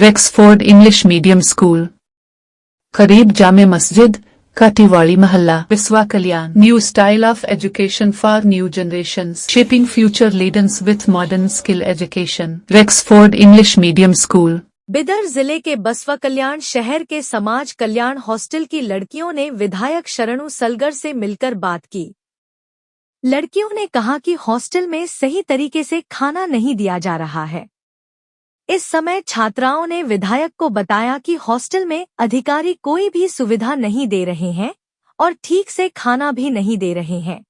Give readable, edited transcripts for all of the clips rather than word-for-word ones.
रेक्सफोर्ड English medium school, करीब जामे मस्जिद, काटीवाड़ी महल्ला, विस्वा कल्याण. New style of education for new generations, shaping future leaders with modern skill education. Rexford English Medium School. Bidar जिले के बसवा कल्याण शहर के समाज कल्याण हॉस्टल की लड़कियों ने विधायक शरणु सलगर से मिलकर बात की। लड़कियों ने कहा कि हॉस्टल में सही तरीके से खाना नहीं दिया जा रहा है। इस समय छात्राओं ने विधायक को बताया कि हॉस्टल में अधिकारी कोई भी सुविधा नहीं दे रहे हैं और ठीक से खाना भी नहीं दे रहे हैं।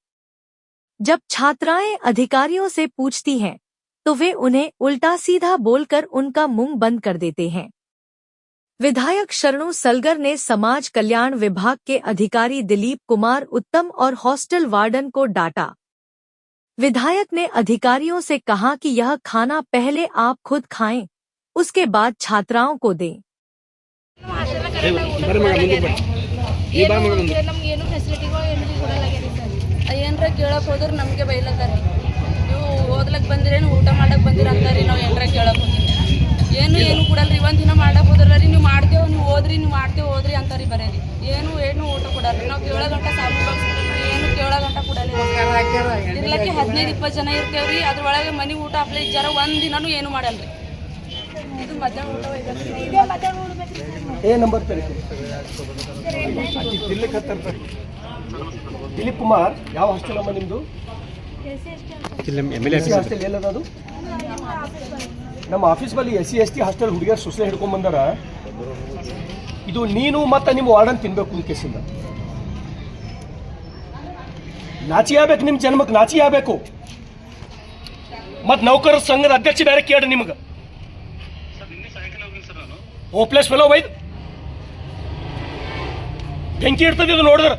जब छात्राएं अधिकारियों से पूछती हैं तो वे उन्हें उल्टा सीधा बोलकर उनका मुंह बंद कर देते हैं। विधायक शरणु सलगर ने समाज कल्याण विभाग के अधिकारी दिलीप कुमार उत्तम और हॉस्टल वार्डन को डांटा। विधायक ने अधिकारियों से कहा कि यह खाना पहले आप खुद खाएं, उसके बाद छात्राओं को दें। ಓದ್ಲಕ್ ಬಂದಿರೇನು ಊಟ ಮಾಡಕ್ ಬಂದಿರ ಅಂತಾರಿ ನಾವು ಏನರ ಕೇಳಕ್ ಹೋಗಿಲ್ಲ ಏನು ಕೊಡಲ್ರಿ ಒಂದ್ ದಿನ ಮಾಡಕ್ ಹೋದ್ರಿ ನೀವು ಮಾಡ್ತೇವ್ ನೀವು ಓದ್ರಿ ನೀವು ಮಾಡ್ತೇವ್ ಓದ್ರಿ ಅಂತಾರಿ ಬರೇರಿ ಏನು ಊಟ ಕೊಡಲ್ರಿ ನಾವು 7 ಗಂಟೆ ಸಾಬು ಏನು 7 ಗಂಟೆ ಕೊಡಲ್ಲ ಇರ್ಲಕ್ಕೆ 15-20 ಜನ ಇರ್ತೇವ್ರಿ ಅದ್ರೊಳಗೆ ಮನಿ ಊಟ ಅಪ್ಲೈ ಜರ ಒಂದ್ ದಿನನೂ ಏನು ಮಾಡಲ್ರಿ ಇದು ಮಧ್ಯಾಹ್ನ ಊಟ ए नंबर दिलीप कुमार ಯಾವ ಹಾಸ್ಟೆಲ್ ಅಮ್ಮ ನಿಮ್ಮದು ಹಾಸ್ಟೆಲ್ ಎಲ್ಲದು ನಮ್ಮ ಆಫೀಸ್ ಬಳಿ SC/ST ಹಾಸ್ಟೆಲ್ ಹುಡುಗಿಯರು ಸುಸ್ಲೆ ಹಿಡ್ಕೊಂಡ್ ಬಂದಾರ ಇದು ನೀನು ಮತ್ತೆ ನಿಮ್ಮ ವಾರ್ಡನ್ ತಿನ್ಬೇಕು ಈ ಕೇಸಿಂದ ನಾಚಿ ಆಗ್ಬೇಕು ನಿಮ್ಮ ಜನ್ಮಕ್ಕೆ ನಾಚಿ ಆಗ್ಬೇಕು ಮತ್ತೆ ನೌಕರರ ಸಂಘದ ಅಧ್ಯಕ್ಷ ಬೇರೆ ಕೇಳ್ರಿ ನಿಮಗೆ ಹೋಪ್ಲೆಸ್ ಫೆಲೋ ವೈದ್ ಬೆಂಕಿ ಇರ್ತದೆ ಇದು ನೋಡಿದ್ರೆ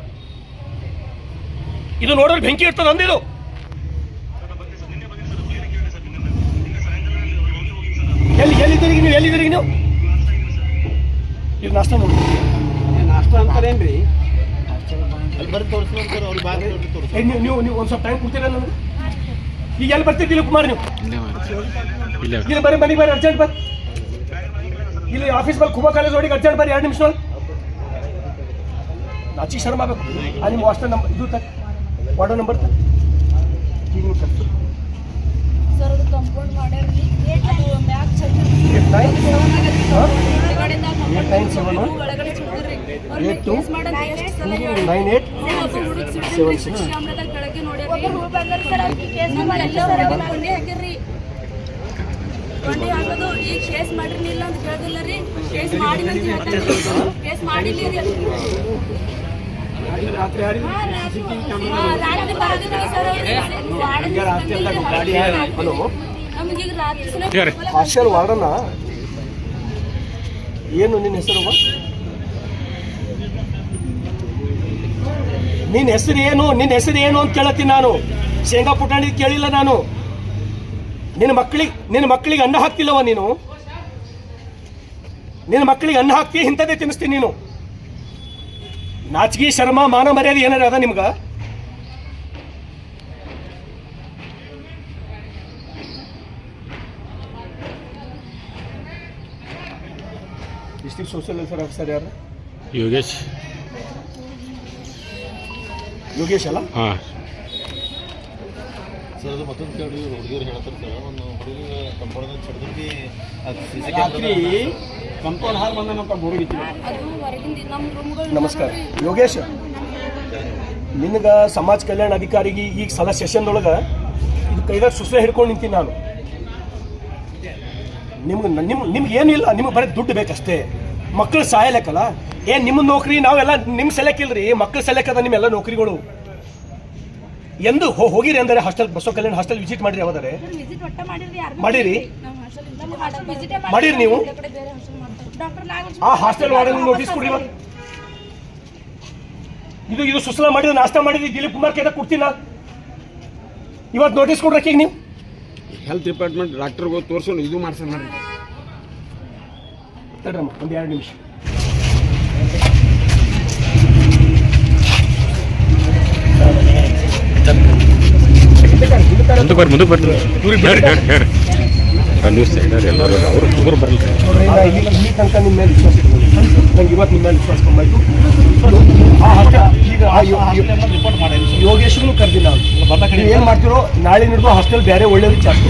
ಬೆಂಕಿ ಇರ್ತದೆ ಅಂದಿದು ಎಲ್ಲಿದ್ದೀರಿ ನೀವು ಇದು ನಾಷ್ಟ ನೋಡಿ ನಾಷ್ಟ ಅಂತಾರೇನ್ರಿ ನೀವು ಒಂದು ಸ್ವಲ್ಪ ಟೈಮ್ ಕೊಡ್ತೀರ ನನಗೆ ಈಗ ಎಲ್ಲಿ ಬರ್ತಿದ್ದಿಲ್ಲ ಕುಮಾರ್ ನೀವು ಇಲ್ಲಿ ಬರೀ ಮನೆಗೆ ಬರ್ರಿ ಅರ್ಜೆಂಟ್ ಬರ್ರಿ ಇಲ್ಲಿ ಆಫೀಸ್ ಬಲ್ಲಿ ಕುಬಾ ಕಾಲೇಜ್ ಒಳಗೆ ಅರ್ಜೆಂಟ್ ಬರ್ರಿ 2 ನಿಮಿಷ ನಾಚಿ ಶರ್ಮ ಆಗಬೇಕು ನಿಮ್ಮ ವಾಟ್ಸ್ಆಪ್ ನಂಬರ್ ಇದು ವಾರ್ಡರ್ ನಂಬರ್ ಸರ್ ಅದು ಕಂಪೌಂಡ್ ಮಾಡ್ಯಾರ್ರಿ ಅದು ಮ್ಯಾಕ್ ಛತ್ರಿ ಒಳಗಡೆ ಚಿಟ್ಟಿರ್ರಿ ಅವ್ರು ಕೇಸ್ ಮಾಡಂತ ಎಷ್ಟು ಸಲ ಹೇಳಿ 9876 ಕ್ಯಾಮ್ರಾದಾಗ ಕೆಳಗೆ ನೋಡ್ಯಾರ್ರಿ ಸರ್ ಅವ್ರಿಗೆ ಕೇಸ್ ಮಾಡಿ ಕೊಂಡಿ ಹಾಕಿರ್ರಿ ಕೊಂಡಿ ಹಾಕೋದು ಈಗ ಕೇಸ್ ಮಾಡಿರ್ಲಿಲ್ಲ ಅಂತ ಕೇಳಿದಿಲ್ಲ ರೀ ಕೇಸ್ ಮಾಡಿ ಅಂತ ಹೇಳ್ತಾರೆ ಕೇಸ್ ಮಾಡಿಲ್ಲ ರೀ ಹಾಸ್ಟೆಲ್ ವಾರ್ಡನ ಏನು ನಿನ್ನ ಹೆಸರು ನಿನ್ನ ಹೆಸರು ಏನು ಅಂತ ಕೇಳತ್ತೀನಿ ನಾನು ಶೇಂಗಾ ಪುಟಾಣಿ ಕೇಳಿಲ್ಲ ನಾನು ನಿನ್ನ ಮಕ್ಕಳಿಗೆ ಅನ್ನ ಹಾಕ್ತಿಲ್ಲವ ನೀನು ನಿನ್ನ ಮಕ್ಕಳಿಗೆ ಅನ್ನ ಹಾಕ್ತಿ ಇಂಥದ್ದೇ ತಿನ್ನಿಸ್ತೀನಿ ನೀನು ನಾಚಿಗೆ ಶರ್ಮ ಮಾನ ಮರ್ಯಾದೆ ಏನಾರ ಅದ ನಿಮ್ಗ ಡಿಸ್ಟ್ರಿಕ್ಟ್ ಸೋಷಿಯಲ್ ವೆಲ್ಫೇರ್ ಆಫೀಸರ್ ಯಾರು ಯೋಗೇಶ್ ಅಲ್ಲ ಸರ್ ಅದು ಮತ್ತೊಂದು ಕೇಳಿ ಹುಡುಗಿಯರು ಹೇಳ್ತಾರೆ ಸರ್ ಒಂದು ಹುಡುಗಿ ಕಂಪೌಂಡ್ ಚಡ್ದಿ ಕಂಪೌಂಡ್ ಹಾಲ್ ಬಂದಂತ ಹುಡುಗಿ ನಮಸ್ಕಾರ ಯೋಗೇಶ್ ನಿನಗ ಸಮಾಜ ಕಲ್ಯಾಣ ಅಧಿಕಾರಿಗೆ ಈಗ ಸಲ ಸೆಷನ್ದೊಳಗೆ ಇದು ಕೈದಾಗ ಸುಸ್ಲೆ ಹಿಡ್ಕೊಂಡು ನಿಂತೀನಿ ನಾನು ನಿಮ್ಗೆ ಏನಿಲ್ಲ ನಿಮ್ಗೆ ಬರೀ ದುಡ್ಡು ಬೇಕಷ್ಟೇ ಮಕ್ಕಳು ಸಾಯಲೆಕ್ಕಲ್ಲ ಏನು ನಿಮ್ಮ ನೌಕರಿ ನಾವೆಲ್ಲ ನಿಮ್ಮ ಸೆಲೆಕ್ ಇಲ್ರಿ ಮಕ್ಕಳು ಸೆಲೆಕ್ ಅದ ನಿಮ್ಮೆಲ್ಲ ನೌಕರಿಗಳು ಎಂದು ಹೋಗಿರಿ ಅಂದರೆ ಹಾಸ್ಟೆಲ್ ಬಸವ ಕಲ್ಯಾಣ ಹಾಸ್ಟೆಲ್ ವಿಸಿಟ್ ಮಾಡಿರಿ ಯಾವ್ದಾರೆ ಮಾಡಿರಿ ನೀವು ಆ ಹಾಸ್ಟೆಲ್ ವಾರ್ಡನ್ ನೋಟಿಸ್ ಕೊಡ್ರಿ ಇದು ಸುಸ್ಲಾ ಮಾಡಿದ್ರೆ ನಾಷ್ಟ ಮಾಡಿದ್ರಿ ದಿಲೀಪ್ ಕುಮಾರ್ ಕೇದ ಕೊಡ್ತೀನಿ ಇವತ್ತು ನೋಟಿಸ್ ಕೊಡ್ರಕ್ಕೆ ಈಗ ನೀವು ಹೆಲ್ತ್ ಡಿಪಾರ್ಟ್ಮೆಂಟ್ ಡಾಕ್ಟರ್ಗೆ ತೋರಿಸೋಣ ಇದು ಮಾಡ್ಸೋಣ ನೋಡ್ರಿ ತಡ್ರಮ್ಮ ಒಂದು 2 ನಿಮಿಷ ಮುಂದಕ್ಕೆ ಬರ್ರಿ ನ್ಯೂಸ್ ಸೈಡರ್ ಎಲ್ಲರೂ ಅವರು ಒಬ್ಬರು ಬರಲ್ಲ ನೋಡ್ರಿ, ನಾ ಇಲ್ಲಿ ತನಕ ನಿಮ್ಮ ಮೇಲೆ ವಿಶ್ವಾಸ ಇಟ್ಕೊಂಡಿದ್ದೀನಿ. ನಂಗೆ ಇವತ್ತು ನಿಮ್ಮ ಮೇಲೆ ವಿಶ್ವಾಸ ಕಮ್ಮಾಯ್ತು. ಆ ಹಾಸ್ಟೆಲ್ ಈಗ ರಿಪೋರ್ಟ್ ಮಾಡಿ ಯೋಗೇಶ್ವರನು ಕರೆದಿಲ್ಲ ನೀವು ಏನು ಮಾಡ್ತಿರೋ ನಾಳೆ ಹಿಡಿದು ಹಾಸ್ಟೆಲ್ ಬೇರೆ ಒಳ್ಳೆಯದು ಚಾರ್ಜ್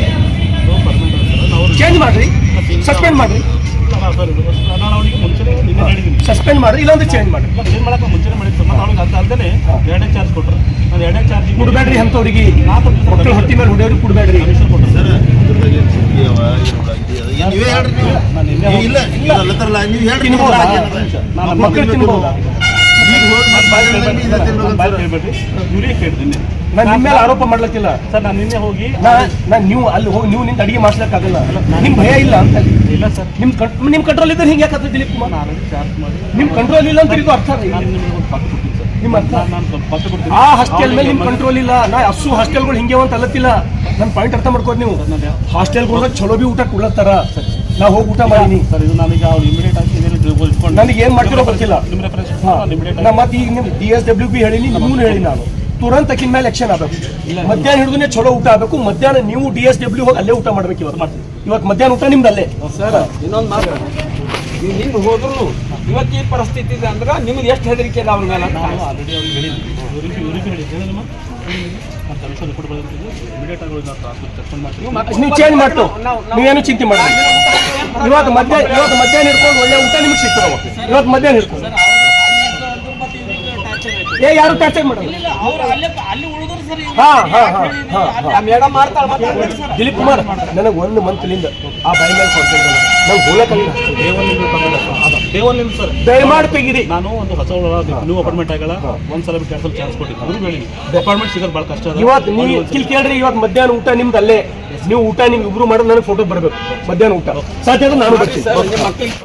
ಚೇಂಜ್ ಮಾಡ್ರಿ, ಸಸ್ಪೆಂಡ್ ಮಾಡ್ರಿ, ನಾನು ಅವನಿಗೆ ಮುಂಚೆನೇ ನಿನ್ನೆ ಹೇಳಿದ್ದೀನಿ ಸಸ್ಪೆಂಡ್ ಮಾಡ್ರಿ, ಇಲ್ಲಾಂದ್ರೆ ಚೇಂಜ್ ಮಾಡ್ರಿ. ಚೇಂಜ್ ಮಾಡಕ್ಕೆ ಮುಂಚೆನೇ ಮಾಡಿದ್ದು ಮತ್ತು ಅವ್ನಿಗೆ ಅದು ಅಲ್ಲದೆ ಎರಡನೇ ಚಾರ್ಜ್ ಕೊಟ್ಟರು. ನಾನು ಎರಡನೇ ಚಾರ್ಜ್ ಕೊಡ್ಬೇಡ್ರಿ ಅಂಥವ್ರಿಗೆ, ಮಕ್ಕಳು ಹೊಟ್ಟಿ ಮೇಲೆ ಹೊಡೆಯವ್ರಿಗೆ ಕೊಡ್ಬೇಡ್ರಿ. ಕಮಿಷನ್ ಕೊಟ್ಟರು ಸರ್. ಮಕ್ಕಳು ತಿನ್ಬೋದಾ? ಕೇಳ್ಬೇಡ್ರಿ, ಇವ್ರಿಗೆ ಕೇಳ್ತೀನಿ ನಾನು ನಿಮ್ಮ ಮೇಲೆ ಆರೋಪ ಮಾಡ್ಲಕ್ಕಿಲ್ಲ ಸರ್. ನಾನು ನಿನ್ನೆ ಹೋಗಿ ನಾನು ನೀವು ಅಲ್ಲಿ ಹೋಗಿ ನೀವು ನಿಂತ ಅಡಿಗೆ ಮಾಡ್ಸ್ಲಿಕ್ಕಾಗಲ್ಲ. ನಿಮ್ ಭಯ ಇಲ್ಲ ಅಂತ ಇಲ್ಲ ಸರ್, ನಿಮ್ ಕಂಟ್ರೋಲ್ ಇದ್ರೆ ಹಿಂಗೆ ಯಾಕತ್ತ ದಿಲೀಪ್ ಕುಮಾರ್? ನಾನು ಚಾರ್ಜ್ ಮಾಡಿ ನಿಮ್ ಕಂಟ್ರೋಲ್ ಇಲ್ಲ ಅಂತ ಇದು ಅರ್ಥ ರೀ. ನಾನು ನಿಮಗೆ ಒಂದು ಪಕ್ಕ ಕೊಡ್ತೀನಿ ಸರ್. ನಿಮ್ಮ ಅರ್ಥ ನಾನು ಪಕ್ಕ ಕೊಡ್ತೀನಿ. ಆ ಹಾಸ್ಟೆಲ್ ಮೇಲೆ ನಿಮ್ ಕಂಟ್ರೋಲ್ ಇಲ್ಲ. ನಾ ಅಷ್ಟು ಹಾಸ್ಟೆಲ್ಗಳು ಹಿಂಗೆ ಅಂತ ಅಲ್ಲತ್ತಿಲ್ಲ. ನನ್ನ ಪಾಯಿಂಟ್ ಅರ್ಥ ಮಾಡ್ಕೋದು ನೀವು. ಹಾಸ್ಟೆಲ್ಗಳು ಚಲೋ ಬಿ ಊಟ ಕೊಡ್ಲತ್ತಾರ, ನಾ ಹೋಗಿ ಊಟ ಮಾಡೀನಿ. ಸರ್ ಇದು ನನಗೆ ಅವ್ರು ಇಮಿಡಿಯೇಟ್ ಆಗಿ ಇಟ್ಕೊಂಡು ನನಗೆ ಏನ್ ಮಾಡ್ತಿರೋ ಗೊತ್ತಿಲ್ಲ. ನಿಮ್ಮ ರೆಫರೆನ್ಸ್ ಇಮಿಡಿಯೇಟ್ ನಾ ಮತ್ತೆ ಈಗ ನಿಮ್ DSWB ಹೇಳಿನಿ, ನಿಮ್ಗೂ ಹೇಳಿ ನಾನು ತುರಂತ ಅಕ್ಕಿನ ಮೇಲೆ ಆಕ್ಷನ್ ಆಗಬೇಕು. ಮಧ್ಯಾಹ್ನ ಹಿಡಿದುನೇ ಚಲೋ ಊಟ ಆಗಬೇಕು. ಮಧ್ಯಾಹ್ನ ನೀವು DSW ಹೋಗಿ ಅಲ್ಲೇ ಊಟ ಮಾಡ್ಬೇಕು. ಇವತ್ತು ಮಧ್ಯಾಹ್ನ ಊಟ ನಿಮ್ದು ಅಲ್ಲೇ. ಸರ್ ಇನ್ನೊಂದು ಮಾತು, ನೀವು ಹಿಂಗೆ ಹೋದ್ರು ಇವತ್ತು ಈ ಪರಿಸ್ಥಿತಿ ಇದೆ ಅಂದ್ರೆ ನಿಮ್ಗೆ ಎಷ್ಟು ಹೆದರಿಕೆ ಇದೆ ಅವ್ರ ಮೇಲೆ? ನಾನು ಆಲ್ರೆಡಿ ಅವ್ರಿಗೆ ಹೇಳಿದ್ದೀನಿ, ಇವ್ರಿಗೆ ಹೇಳಿದ್ದೇನೆ. ನಮ್ಮ ನಾನು ಕಮಿಷನ್ ರಿಪೋರ್ಟ್ ಬರೆದಿದ್ದೀನಿ. ಇಮಿಡಿಯೇಟ್ ಆಗಿ ಸಸ್ಪೆಂಡ್ ಮಾಡ್ತೀನಿ. ನೀವು ಚೇಂಜ್ ಮಾಡ್ತು, ನೀವೇನು ಚಿಂತೆ ಮಾಡಿ. ಇವತ್ತು ಮಧ್ಯಾಹ್ನ ಹಿಡ್ಕೊಂಡು ಒಳ್ಳೆ ಊಟ ನಿಮ್ಗೆ ಸಿಗ್ತದೆ. ಇವತ್ತು ಮಧ್ಯಾಹ್ನ ಹಿಡ್ಕೊಂಡು ಯಾರು ಟಾರ್ಚರ್ ಮಾಡೋದು? ಮೇಡಮ್ ಮಾಡ್ತಾಳೆ. ದಿಲೀಪ್ ಕುಮಾರ್, ನನಗೆ 1 ಮಂತ್ಲಿಂದ ಆ ಬಾಯಿ ಮೇಲೆ ಕೊಡ್ತಾ ನಂಗೆ ಹೋಗಕ್ಕಾಗಿಲ್ಲ. ದೇವನ್ ಸರ್ ದಯಮಾಡಿ ತೆಗೀರಿ. ನಾನು ಒಂದು ಹೊಸ ನ್ಯೂ ಅಪಾರ್ಟ್ಮೆಂಟ್ ಆಗಲ್ಲ, ಒಂದ್ಸಲ ಬಿಟ್ಟು 2 ಸಲ ಚಾನ್ಸ್ ಕೊಟ್ಟಿದ್ದೀನಿ. ಅವ್ರು ಹೇಳಿ ಅಪಾರ್ಟ್ಮೆಂಟ್ ಸಿಗೋದು ಭಾಳ ಕಷ್ಟ ಅದ. ಇವತ್ತು ನೀವು ಕೇಳ್ರಿ, ಇವತ್ತು ಮಧ್ಯಾಹ್ನ ಊಟ ನಿಮ್ದು ಅಲ್ಲೇ. ನೀವು ಊಟ ನಿಮ್ಗೆ ಇಬ್ರು ಮಾಡೋದು ನನಗೆ ಫೋಟೋ ಬರಬೇಕು. ಮಧ್ಯಾಹ್ನ ಊಟ ಸಾಧ್ಯ ನಾನು ಬರ್ತೀನಿ. ನಿಮ್ಮ ಮಕ್ಕಳಿಗೆ